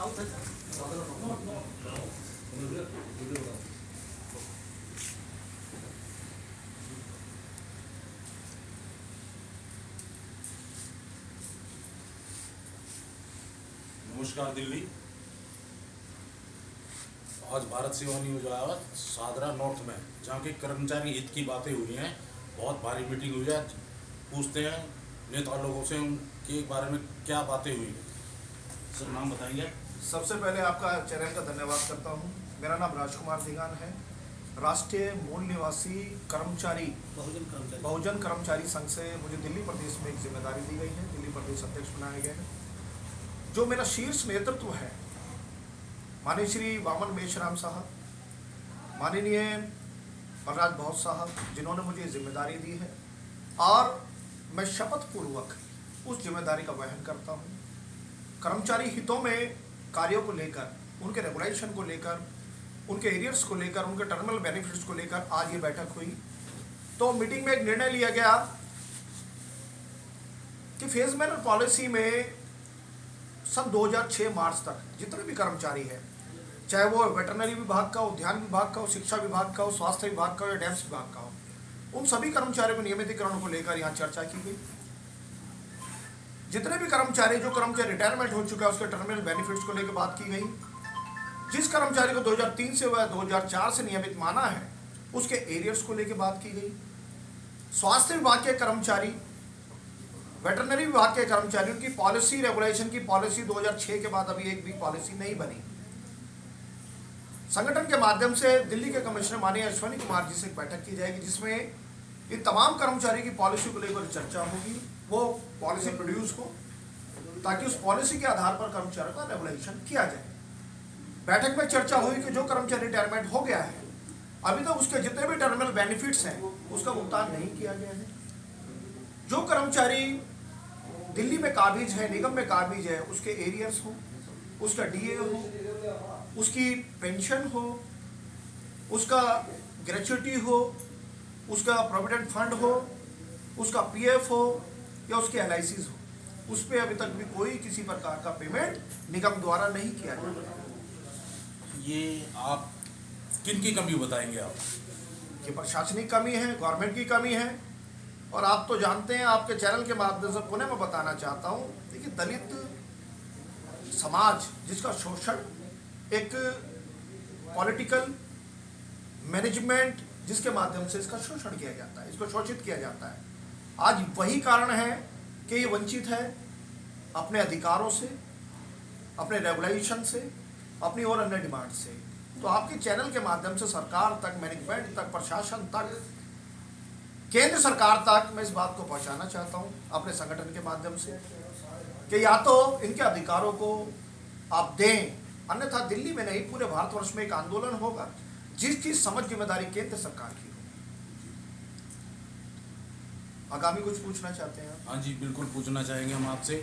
नमस्कार दिल्ली। आज भारत सेवा न्यूज आया हुआ सादरा नॉर्थ में, जहाँ के कर्मचारी हित की बातें हुई हैं। बहुत भारी मीटिंग हुई है। पूछते हैं नेता लोगों से उनके बारे में क्या बातें हुई। सर नाम बताएंगे? सबसे पहले आपका चैनल का धन्यवाद करता हूं। मेरा नाम राजकुमार सिंघान है। राष्ट्रीय मूल निवासी कर्मचारी बहुजन कर्मचारी संघ से मुझे दिल्ली प्रदेश में एक जिम्मेदारी दी गई है। दिल्ली प्रदेश अध्यक्ष बनाया गया है। जो मेरा शीर्ष नेतृत्व है, माननीय श्री वामन मेश्राम साहब, माननीय बलराज बहुत साहब, जिन्होंने मुझे जिम्मेदारी दी है, और मैं शपथ पूर्वक उस जिम्मेदारी का वहन करता हूँ। कर्मचारी हितों में कार्यों को लेकर, उनके रेगुलेशन को लेकर, उनके एरियर्स को लेकर, उनके टर्मिनल बेनिफिट्स को लेकर आज ये बैठक हुई। तो मीटिंग में एक निर्णय लिया गया कि फेज मैनर पॉलिसी में सन 2006 मार्च तक जितने भी कर्मचारी हैं, चाहे वो वेटरनरी विभाग का हो, उद्यान विभाग का हो, शिक्षा विभाग का हो, स्वास्थ्य विभाग का हो या डैम्स विभाग का हो, उन सभी कर्मचारियों के नियमितीकरण को लेकर यहाँ चर्चा की गई। जितने भी कर्मचारी, जो कर्मचारी रिटायरमेंट हो चुका है, उसके टर्मिनल बेनिफिट्स को लेकर बात की गई। जिस कर्मचारी को 2003 से व 2004 से नियमित माना है, उसके एरियर्स को लेकर बात की गई। स्वास्थ्य विभाग के कर्मचारी, वेटरनरी विभाग के कर्मचारियों की पॉलिसी, रेगुलेशन की पॉलिसी 2006 के बाद अभी एक भी पॉलिसी नहीं बनी। संगठन के माध्यम से दिल्ली के कमिश्नर माननीय अश्विनी कुमार जी से एक बैठक की जाएगी, जिसमें इन तमाम कर्मचारी की पॉलिसी को लेकर चर्चा होगी। वो पॉलिसी प्रोड्यूस हो ताकि उस पॉलिसी के आधार पर कर्मचारियों का रेगुलेशन किया जाए। बैठक में चर्चा हुई कि जो कर्मचारी रिटायरमेंट हो गया है, अभी तक उसके जितने भी टर्मिनल बेनिफिट्स हैं उसका भुगतान नहीं किया गया है। जो कर्मचारी दिल्ली में काबिज है, निगम में काबिज है, उसके एरियर्स हो, उसका डीए हो, उसकी पेंशन हो, उसका ग्रेच्युटी हो, उसका प्रोविडेंट फंड हो, उसका पीएफ हो या उसके एलआईसीज हो, उस पर अभी तक भी कोई किसी प्रकार का पेमेंट निगम द्वारा नहीं किया गया। ये आप किन की कमी बताएंगे आप? ये प्रशासनिक कमी है, गवर्नमेंट की कमी है। और आप तो जानते हैं, आपके चैनल के माध्यम से पुनः मैं बताना चाहता हूँ, देखिए दलित समाज जिसका शोषण एक पॉलिटिकल मैनेजमेंट जिसके माध्यम से इसका शोषण किया जाता है, इसको शोषित किया जाता है, आज वही कारण है कि ये वंचित है अपने अधिकारों से, अपने रेगुलेशन से, अपनी और अन्य डिमांड से। तो आपके चैनल के माध्यम से सरकार तक, मैनेजमेंट तक, प्रशासन तक, केंद्र सरकार तक मैं इस बात को पहुंचाना चाहता हूं अपने संगठन के माध्यम से कि या तो इनके अधिकारों को आप दें, अन्यथा दिल्ली में नहीं पूरे भारतवर्ष में एक आंदोलन होगा जिसकी समझ जिम्मेदारी केंद्र सरकार की हो। आगामी कुछ पूछना चाहते हैं? हाँ जी, बिल्कुल पूछना चाहेंगे हम आपसे।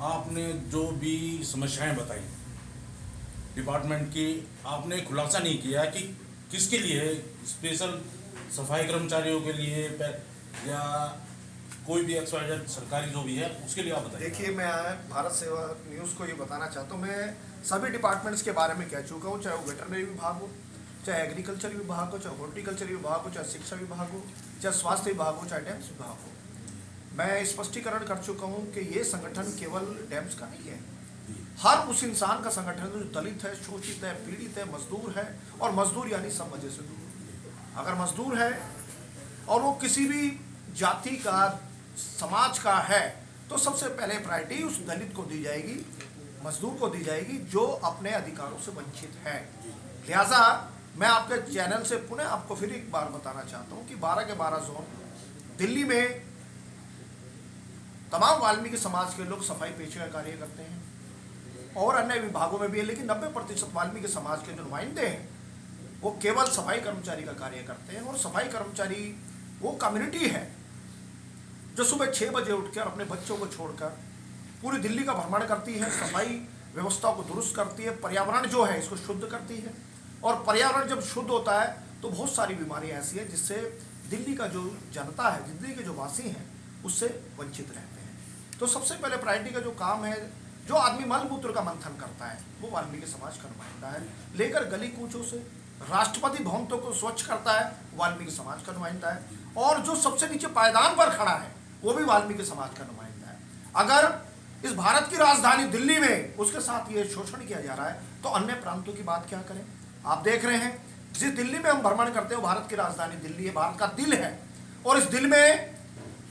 आपने जो भी समस्याएं बताई डिपार्टमेंट की, आपने खुलासा नहीं किया कि किसके लिए, स्पेशल सफाई कर्मचारियों के लिए या कोई भी XYZ सरकारी जो भी है उसके लिए आप बताइए। देखिए, मैं भारत सेवा न्यूज़ को ये बताना चाहता हूँ, मैं सभी डिपार्टमेंट्स के बारे में कह चुका हूँ, चाहे वो वेटरनरी विभाग हो, चाहे एग्रीकल्चर विभाग हो, चाहे हॉर्टिकल्चर विभाग हो, चाहे शिक्षा विभाग हो, चाहे स्वास्थ्य विभाग हो, चाहे डैम्स विभाग हो। मैं स्पष्टीकरण कर चुका हूँ कि ये संगठन केवल डैम्स का नहीं है। हर उस इंसान का संगठन जो दलित है, शोषित है, पीड़ित है, मजदूर है, और मजदूर यानी सब वजह से दूर। अगर मजदूर है और वो किसी भी जाति का, समाज का है, तो सबसे पहले प्रायोरिटी उस दलित को दी जाएगी, मजदूर को दी जाएगी जो अपने अधिकारों से वंचित है। लिहाजा मैं आपके चैनल से पुनः आपको फिर एक बार बताना चाहता हूँ कि 12 के 12 जोन दिल्ली में तमाम वाल्मीकि समाज के लोग सफाई पेशे का कार्य करते हैं, और अन्य विभागों में भी है, लेकिन 90% वाल्मीकि समाज के जो नुमाइंदे हैं वो केवल सफाई कर्मचारी का कार्य करते हैं। और सफाई कर्मचारी वो कम्युनिटी है जो सुबह 6 बजे उठकर अपने बच्चों को छोड़कर पूरी दिल्ली का भ्रमण करती है, सफाई व्यवस्था को दुरुस्त करती है, पर्यावरण जो है इसको शुद्ध करती है। और पर्यावरण जब शुद्ध होता है तो बहुत सारी बीमारियां ऐसी हैं जिससे दिल्ली का जो जनता है, दिल्ली के जो वासी हैं, उससे वंचित रहते हैं। तो सबसे पहले प्रायोरिटी का जो काम है, जो आदमी मलमूत्र का मंथन करता है वो वाल्मीकि समाज का नुमाइंदा है। लेकर गली कूचों से राष्ट्रपति भवन को स्वच्छ करता है वाल्मीकि समाज का नुमाइंदा है। और जो सबसे नीचे पायदान पर खड़ा है वो भी वाल्मीकि समाज का नुमाइंदा है। अगर इस भारत की राजधानी दिल्ली में उसके साथ ये शोषण किया जा रहा है तो अन्य प्रांतों की बात क्या करें। आप देख रहे हैं जिस दिल्ली में हम भ्रमण करते हो, भारत की राजधानी दिल्ली है, भारत का दिल है, और इस दिल में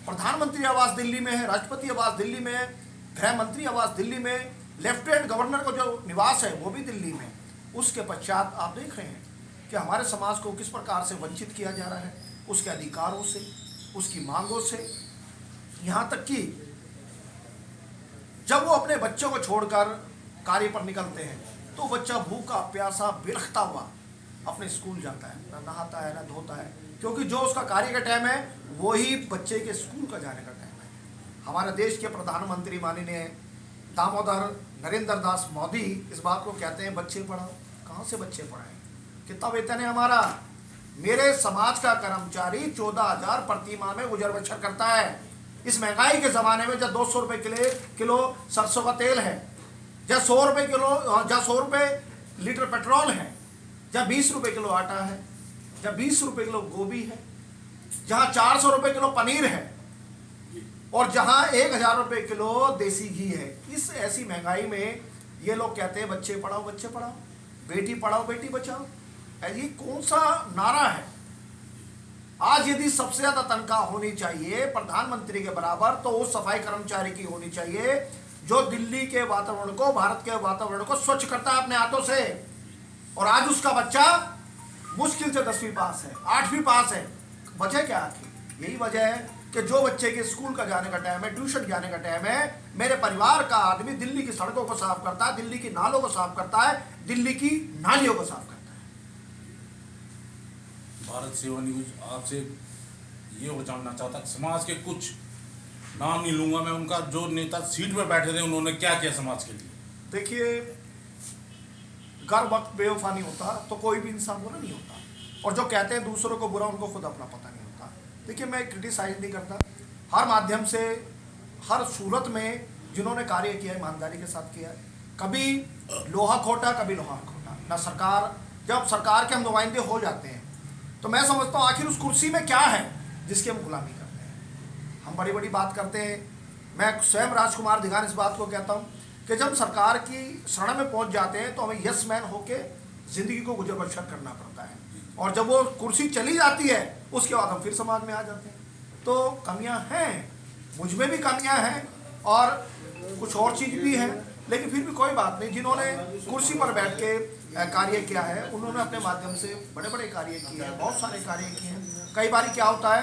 प्रधानमंत्री आवास दिल्ली में है, राष्ट्रपति आवास दिल्ली में है, गृह मंत्री आवास दिल्ली में, लेफ्टिनेंट गवर्नर का जो निवास है वो भी दिल्ली में। उसके पश्चात आप देख रहे हैं कि हमारे समाज को किस प्रकार से वंचित किया जा रहा है उसके अधिकारों से, उसकी मांगों से। यहाँ तक कि जब वो अपने बच्चों को छोड़कर कार्य पर निकलते हैं तो बच्चा भूखा प्यासा बिलखता हुआ अपने स्कूल जाता है, ना नहाता है ना धोता है, क्योंकि जो उसका कार्य का टाइम है वही बच्चे के स्कूल का जाने का टाइम है। हमारे देश के प्रधानमंत्री माननीय दामोदर नरेंद्र दास मोदी इस बात को कहते हैं बच्चे पढ़ाओ। कहाँ से बच्चे पढ़ाएं? कितना वेतन है हमारा? मेरे समाज का कर्मचारी 14,000 प्रति माह में गुजर बसर करता है। इस महंगाई के ज़माने में जब 200 रुपये किलो सरसों का तेल है, जब 100 रुपये किलो, जब 100 रुपये लीटर पेट्रोल है, जब 20 रुपये किलो आटा है, जब 20 रुपये किलो गोभी है, जहाँ 400 रुपये किलो पनीर है और जहाँ 1,000 रुपये किलो देसी घी है। इस ऐसी महंगाई में ये लोग कहते हैं बच्चे पढ़ाओ बच्चे पढ़ाओ, बेटी पढ़ाओ बेटी बचाओ। ये कौन सा नारा है? आज यदि सबसे ज़्यादा तनख्वाह होनी चाहिए प्रधानमंत्री के बराबर तो उस सफाई कर्मचारी की होनी चाहिए जो दिल्ली के वातावरण को, भारत के वातावरण को स्वच्छ करता है अपने हाथों से। और आज उसका बच्चा मुश्किल से 10वीं पास है, 8वीं पास है। वजह क्या आखिर? यही वजह है कि जो बच्चे के स्कूल का जाने का टाइम है, ट्यूशन जाने का टाइम है, मेरे परिवार का आदमी दिल्ली की सड़कों को साफ करता है, दिल्ली की नालों को साफ करता है, दिल्ली की नालियों को साफ करता है। भारत सेवा न्यूज आपसे ये वो जानना चाहता कि समाज के कुछ नाम नहीं लूंगा मैं उनका, जो नेता सीट पर बैठे थे उन्होंने क्या किया समाज के लिए। देखिए, गर वक्त बेवफा नहीं होता तो कोई भी इंसान बुरा नहीं होता, और जो कहते हैं दूसरों को बुरा उनको खुद अपना पता नहीं होता। देखिए, मैं क्रिटिसाइज नहीं करता, हर माध्यम से हर सूरत में जिन्होंने कार्य किया है ईमानदारी के साथ किया है। कभी लोहा खोटा कभी लोहा खोटा ना। सरकार, जब सरकार के हम नुमाइंदे हो जाते हैं तो मैं समझता हूँ आखिर उस कुर्सी में क्या है जिसकी हम गुलामी करते हैं। हम बड़ी बड़ी बात करते हैं। मैं स्वयं राजकुमार दिगान इस बात को कहता हूँ कि जब सरकार की शरण में पहुँच जाते हैं तो हमें यस मैन होके ज़िंदगी को गुजर बसर करना पड़ता है, और जब वो कुर्सी चली जाती है उसके बाद हम फिर समाज में आ जाते हैं। तो कमियां हैं, मुझ में भी कमियां हैं और कुछ और चीज़ भी है, लेकिन फिर भी कोई बात नहीं। जिन्होंने कुर्सी पर बैठ के कार्य किया है उन्होंने अपने माध्यम से बड़े बड़े कार्य किए हैं, बहुत सारे कार्य किए हैं। कई बार क्या होता है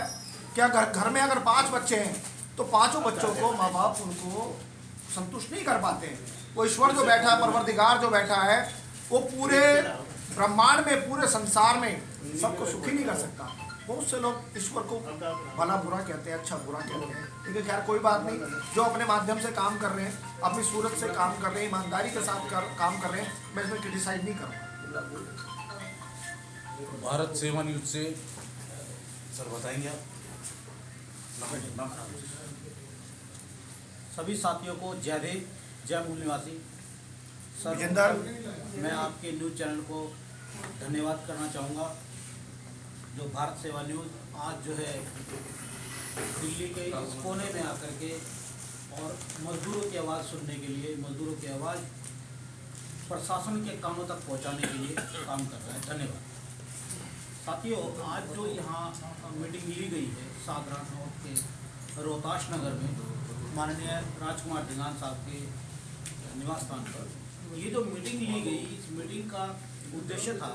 कि घर में अगर 5 बच्चे हैं तो 5 बच्चों को माँ बाप उनको संतुष्ट नहीं कर पाते हैं। वो ईश्वर जो बैठा है, परवरदिगार जो बैठा है, वो पूरे ब्रह्मांड में, पूरे संसार में सबको सुखी नहीं कर सकता। बहुत से लोग ईश्वर को भला बुरा कहते हैं, अच्छा बुरा कहते हैं, लेकिन खैर कोई बात नहीं। जो अपने माध्यम से काम कर रहे हैं, अपनी सूरत से काम कर रहे हैं, ईमानदारी के साथ काम कर रहे हैं, मैं इसमें क्रिटिसाइज नहीं करूँगा। भारत सेवा न्यूज से सर बताएंगे आप नाम? सभी साथियों को जय देव, जय मूल निवासी। सर, मैं आपके न्यूज़ चैनल को धन्यवाद करना चाहूँगा जो भारत सेवा न्यूज़ आज जो है दिल्ली के इस कोने में आकर के और मजदूरों की आवाज़ सुनने के लिए, मजदूरों की आवाज़ प्रशासन के कानों तक पहुंचाने के लिए काम कर रहा है। धन्यवाद। साथियों, आज जो यहाँ मीटिंग ली गई है सादरा नॉर्थ के रोहताश नगर में माननीय राजकुमार दिगान साहब के निवास स्थान पर, ये जो मीटिंग ली गई, इस मीटिंग का उद्देश्य था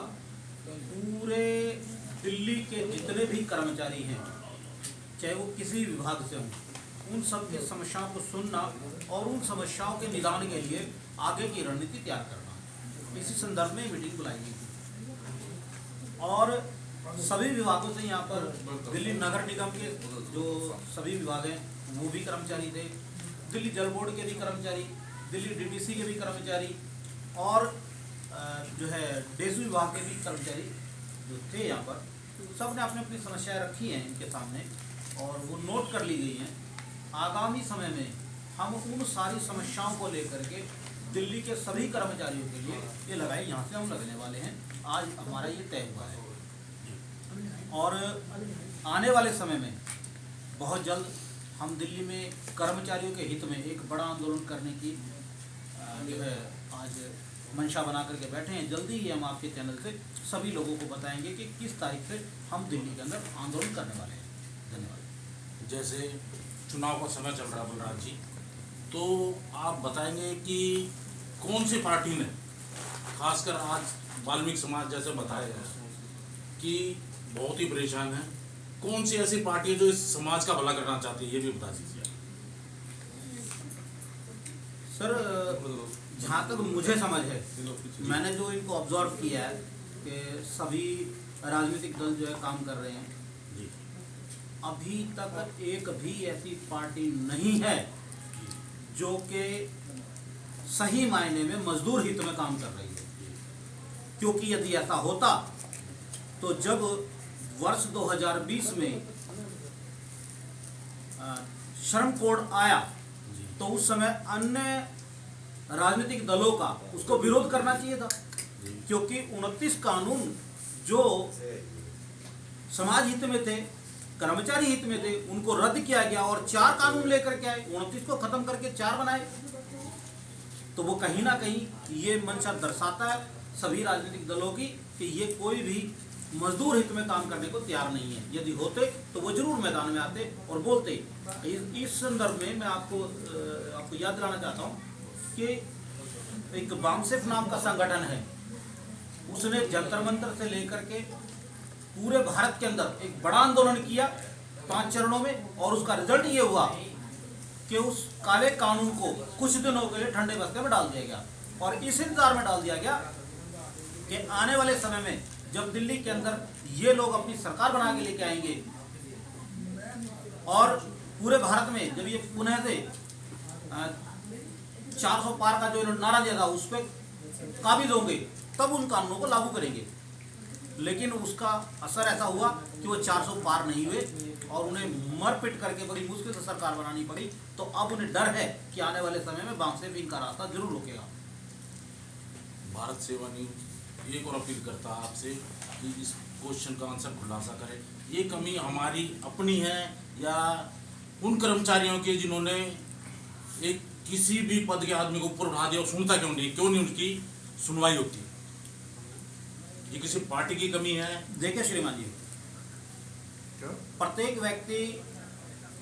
पूरे दिल्ली के जितने भी कर्मचारी हैं, चाहे वो किसी विभाग से हों, उन सब की समस्याओं को सुनना और उन समस्याओं के निदान के लिए आगे की रणनीति तैयार करना। इसी संदर्भ में मीटिंग बुलाई गई थी और सभी विभागों से यहाँ पर दिल्ली नगर निगम के जो सभी विभाग हैं वो भी कर्मचारी थे, दिल्ली जल बोर्ड के भी कर्मचारी, दिल्ली डीटीसी के भी कर्मचारी और जो है डेजू विभाग के भी कर्मचारी जो थे यहाँ पर, सब ने अपनी अपनी समस्याएं रखी हैं इनके सामने और वो नोट कर ली गई हैं। आगामी समय में हम उन सारी समस्याओं को लेकर के दिल्ली के सभी कर्मचारियों के लिए ये लगाई, यहाँ से हम लगने वाले हैं। आज हमारा ये तय हुआ है और आने वाले समय में बहुत जल्द हम दिल्ली में कर्मचारियों के हित में एक बड़ा आंदोलन करने की जो है आज मंशा बना करके बैठे हैं। जल्दी ही हम आपके चैनल से सभी लोगों को बताएंगे कि किस तारीख से हम दिल्ली के अंदर आंदोलन करने वाले हैं। धन्यवाद। जैसे चुनाव का समय चल रहा है बलराज जी, तो आप बताएंगे कि कौन सी पार्टी ने, खासकर आज वाल्मीकि समाज जैसे बताया कि बहुत ही परेशान है, कौन सी ऐसी पार्टी है जो इस समाज का भला करना चाहती है, ये भी बता दीजिए सर। जहाँ तक मुझे समझ है, मैंने जो इनको ऑब्जर्व किया है कि सभी राजनीतिक दल जो है काम कर रहे हैं जी। अभी तक एक भी ऐसी पार्टी नहीं है जो कि सही मायने में मजदूर हित में काम कर रही है। क्योंकि यदि ऐसा होता तो जब वर्ष 2020 में श्रम कोड आया तो उस समय अन्य राजनीतिक दलों का उसको विरोध करना चाहिए था, क्योंकि 29 कानून जो समाज हित में थे, कर्मचारी हित में थे, उनको रद्द किया गया और 4 कानून लेकर के आए। 29 को खत्म करके 4 बनाए। तो वो कहीं ना कहीं ये मंशा दर्शाता है सभी राजनीतिक दलों की कि ये कोई भी मजदूर हित में काम करने को तैयार नहीं है। यदि होते तो वो जरूर मैदान में आते और बोलते। इस संदर्भ में मैं आपको याद दिलाना चाहता हूँ कि एक बामसेफ नाम का संगठन है, उसने जंतर मंतर से लेकर के पूरे भारत के अंदर एक बड़ा आंदोलन किया 5 चरणों में, और उसका रिजल्ट ये हुआ कि उस काले कानून को कुछ दिनों के लिए ठंडे बस्ते में डाल दिया गया। और इस इंतजार में डाल दिया गया कि आने वाले समय में जब दिल्ली के अंदर ये लोग अपनी सरकार बना के लेके आएंगे और पूरे भारत में जब ये पुनः से 400 पार का जो इन्होंने नारा दिया था उस पर काबिज होंगे, तब उन कानूनों को लागू करेंगे। लेकिन उसका असर ऐसा हुआ कि वो 400 पार नहीं हुए और उन्हें मर पिट करके बड़ी मुश्किल से सरकार बनानी पड़ी। तो अब उन्हें डर है कि आने वाले समय में बामसेफ इनका रास्ता जरूर रोकेगा। भारत सेवा न्यूज एक और अपील करता है आपसे कि इस क्वेश्चन का आंसर खुलासा करें। ये कमी हमारी अपनी है या उन कर्मचारियों की जिन्होंने एक किसी भी पद के आदमी को ऊपर उठा दिया और सुनता क्यों नहीं उनकी सुनवाई होती? ये किसी पार्टी की कमी है? देखिए श्रीमान जी, प्रत्येक व्यक्ति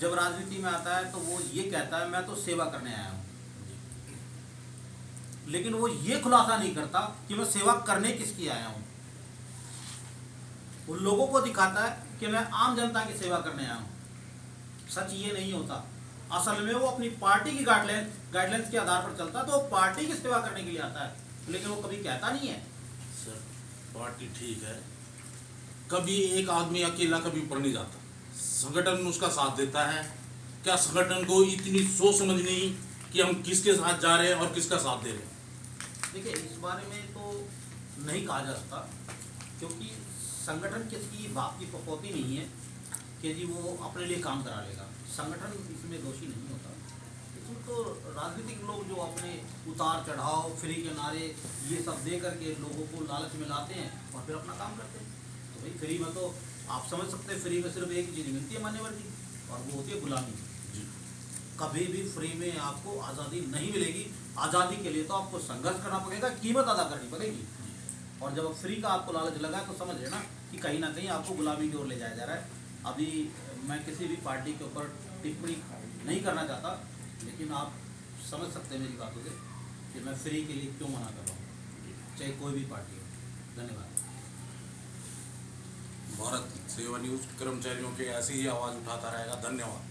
जब राजनीति में आता है तो वो ये कहता है मैं तो सेवा करने आया हूँ, लेकिन वो ये खुलासा नहीं करता कि मैं सेवा करने किसकी आया हूँ। उन लोगों को दिखाता है कि मैं आम जनता की सेवा करने आया हूँ। सच ये नहीं होता। असल में वो अपनी पार्टी की गाइडलाइंस के आधार पर चलता है, तो वो पार्टी की सेवा करने के लिए आता है, लेकिन वो कभी कहता नहीं है। सर पार्टी ठीक है, कभी एक आदमी अकेला कभी ऊपर नहीं जाता, संगठन उसका साथ देता है। क्या संगठन को इतनी सोच समझ नहीं कि हम किसके साथ जा रहे हैं और किसका साथ दे रहे हैं? देखिए इस बारे में तो नहीं कहा जा सकता, क्योंकि संगठन किसी बाप की पपौती नहीं है कि जी वो अपने लिए काम करा लेगा। संगठन इसमें दोषी नहीं होता। इसमें तो राजनीतिक लोग जो अपने उतार चढ़ाव, फ्री के नारे ये सब दे करके लोगों को लालच में लाते हैं और फिर अपना काम करते हैं। तो भाई फ्री में तो आप समझ सकते हैं, फ्री में सिर्फ एक चीज़ मिलती है मान्यवर की, और वो होती है गुलामी। कभी भी फ्री में आपको आज़ादी नहीं मिलेगी। आज़ादी के लिए तो आपको संघर्ष करना पड़ेगा, कीमत अदा करनी पड़ेगी। और जब फ्री का आपको लालच लगा तो समझ लेना कि कहीं ना कहीं आपको गुलामी की ओर ले जाया जा रहा है। अभी मैं किसी भी पार्टी के ऊपर टिप्पणी नहीं करना चाहता, लेकिन आप समझ सकते हैं मेरी बातों से कि मैं फ्री के लिए क्यों मना कर रहा हूँ, चाहे कोई भी पार्टी हो। धन्यवाद। भारत सेवा न्यूज कर्मचारियों के ऐसी ही आवाज़ उठाता रहेगा। धन्यवाद।